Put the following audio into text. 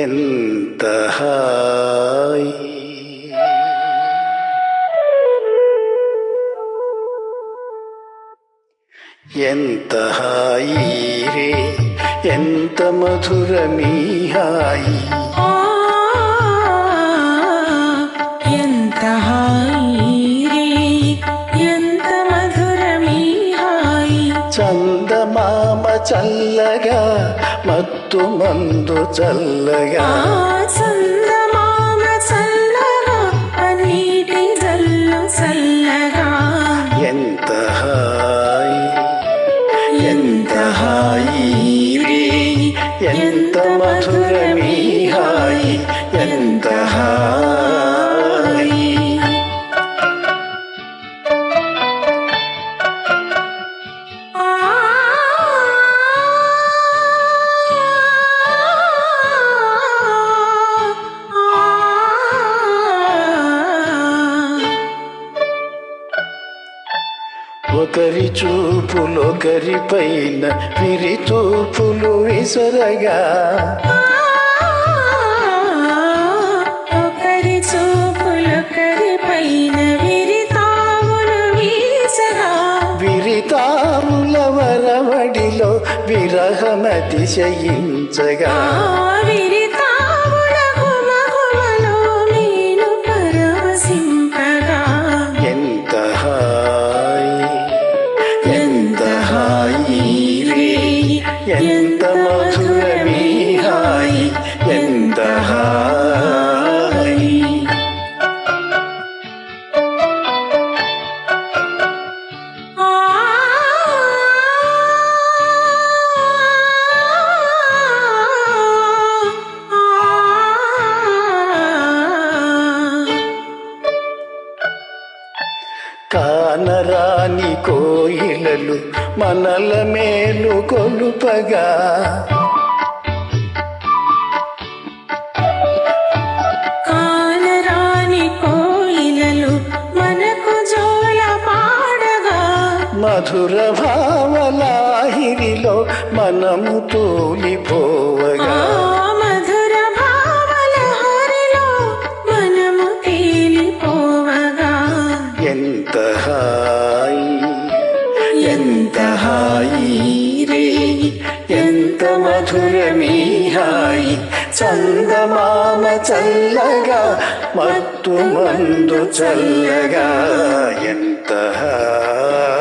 ఎంత హాయి ఎంత హాయి రే ఎంత మధురమీ హాయి ఎంత హాయి రే ఎంత మధురమీ హాయి చందమామ చల్లగా మత్తు మందు చల్లగా చందమామ చల్లగా నీటి జల్లు చల్లగా ఎంత హాయి ఎంత హాయి రే ఎంత మధురమీ హాయి ఎంత హాయి ఒకరి చూపులొకరి పైన విరి తూపులు విసరగా ఒకరి చూపులొకరి పైన విరితావులు వీసగా విరితావుల వరవడిలో విరహమతిశయించగా విరితావుల గుమగుమలో నేను పరవశింపగా ఎంత హాయి ఎంత హాయి రే ఎంత మధురమీ హాయి ఎంత హాయి కానరాని కోయిలలు మనల మేలు కొలుపగా కానరాని కోయిలలు మనకు జోల పాడగా మధుర భావలాహిరిలో మనము తూలిపోవగా మధుర భావల హరిలో మనము తేలిపోవగా ఎంత హాయి ఎంత హాయి రే ఎంత మధురమీ హాయి చందమామ చల్లగా మత్తు మందు చల్లగా ఎంత హాయి